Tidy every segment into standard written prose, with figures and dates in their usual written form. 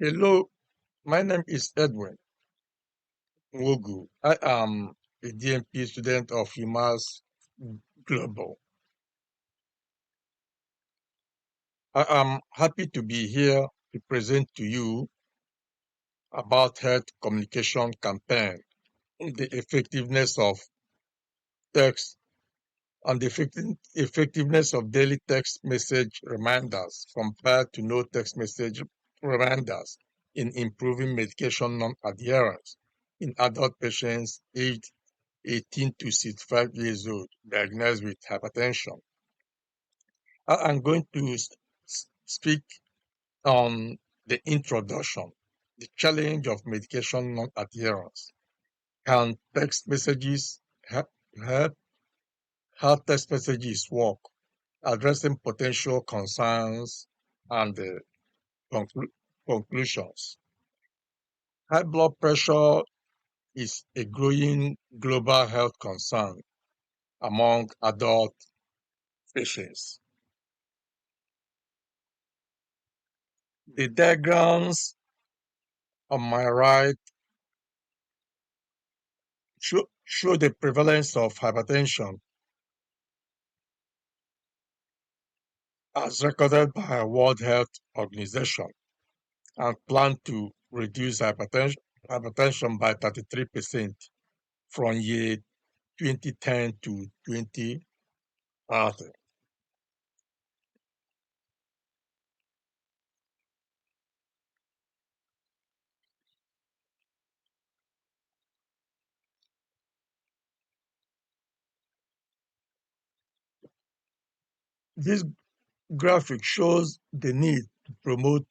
Hello, my name is Edwin Wogu. I am a DMP student of UMass Global. I am happy to be here to present to you about health communication campaign, the effectiveness of text and the effectiveness of daily text message reminders compared to no text message reminders in improving medication non-adherence in adult patients aged 18 to 65 years old diagnosed with hypertension. I'm going to speak on the introduction, the challenge of medication non-adherence. Can text messages help? How text messages work? Addressing potential concerns and conclusions. High blood pressure is a growing global health concern among adult patients. The diagrams on my right show the prevalence of hypertension as recorded by World Health Organization and plan to reduce hypertension by 33% from year 2010 to 2030. This graphic shows the need to promote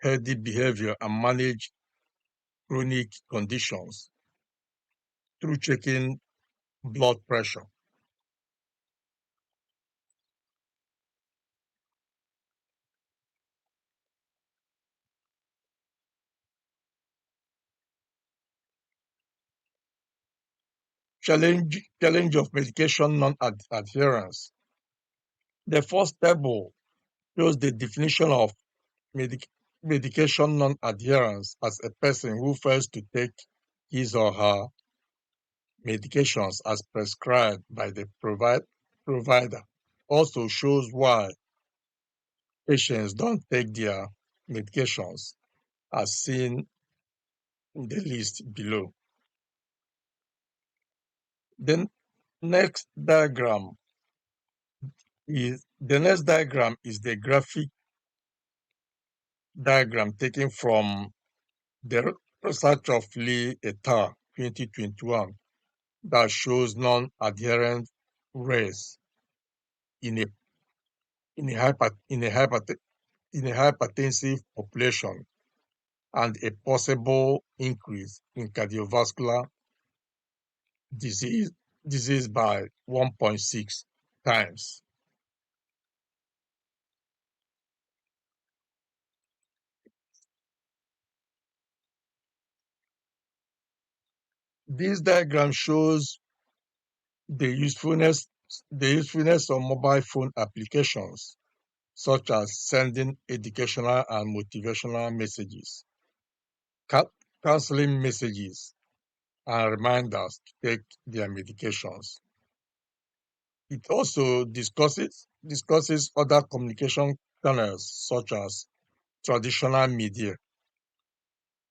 healthy behavior and manage chronic conditions through checking blood pressure. Challenge of medication non-adherence. The first table shows the definition of medic medication non-adherence as a person who fails to take his or her medications as prescribed by the provider. Also shows why patients don't take their medications as seen in the list below. The next diagram is the graphic diagram taken from the research of Lee et al. 2021 that shows non-adherent rates in a in a, hyper, in a hypertensive population and a possible increase in cardiovascular disease, disease by 1.6 times. This diagram shows the usefulness the usefulness of mobile phone applications such as sending educational and motivational messages, counseling messages, and reminders to take their medications. It also discusses other communication channels such as traditional media,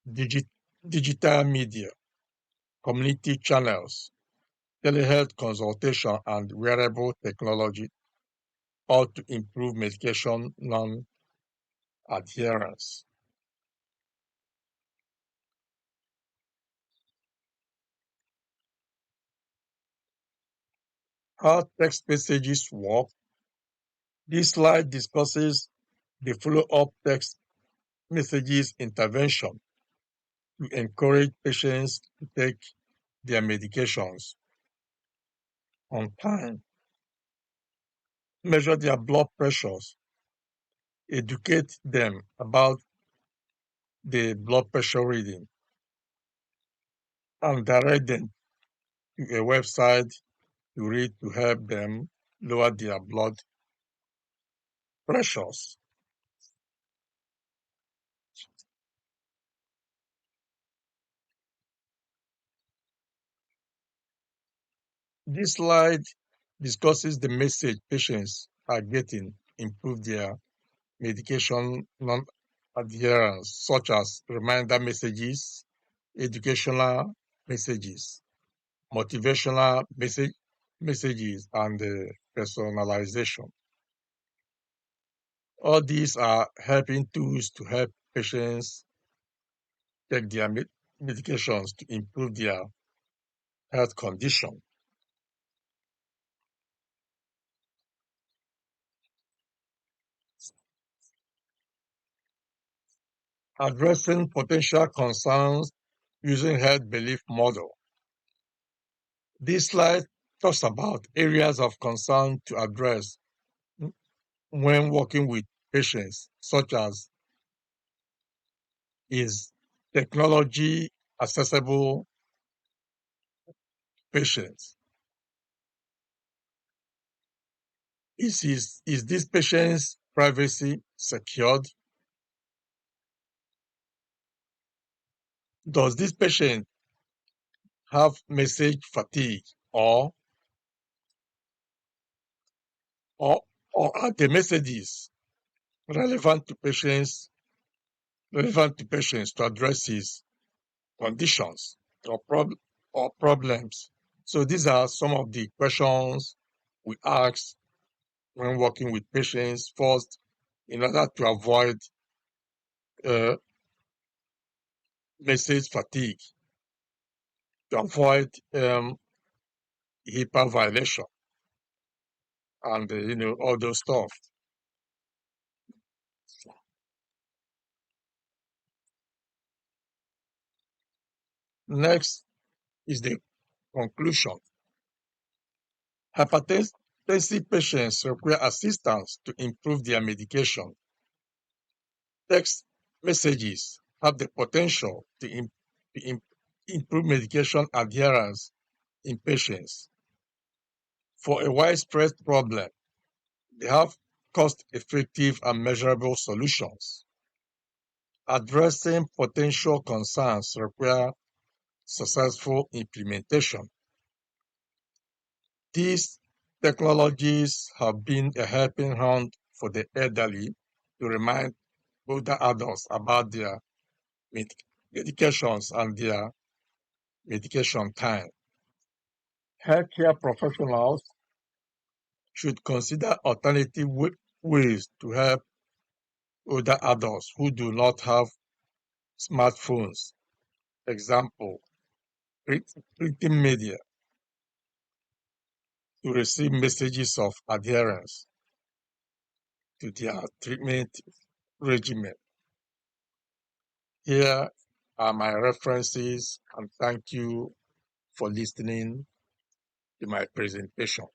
digi- digital media, community channels, telehealth consultation, and wearable technology, all to improve medication non-adherence. How text messages work. This slide discusses the follow-up text messages intervention to encourage patients to take their medications on time, measure their blood pressures, educate them about the blood pressure reading, and direct them to a website to read to help them lower their blood pressures. This slide discusses the message patients are getting improve their medication non-adherence, such as reminder messages, educational messages, motivational messages, and personalization. All these are helping tools to help patients take their medications to improve their health condition. Addressing potential concerns using health belief model. This slide talks about areas of concern to address when working with patients, such as is technology accessible patients? Is this patient's privacy secured? Does this patient have message fatigue or or, or are the messages relevant to patients to address his conditions or problems? So these are some of the questions we ask when working with patients. First, in order to avoid uh, message fatigue, to avoid HIPAA violation and all those stuff. Next is the conclusion. Hypertensive patients require assistance to improve their medication. Text messages have the potential to improve medication adherence in patients. For a widespread problem, they have cost-effective and measurable solutions. Addressing potential concerns require successful implementation. These technologies have been a helping hand for the elderly to remind older adults about their medications and their medication time. Healthcare professionals should consider alternative ways to help older adults who do not have smartphones. Example, printing media to receive messages of adherence to their treatment regimen. Here are my references, and thank you for listening to my presentation.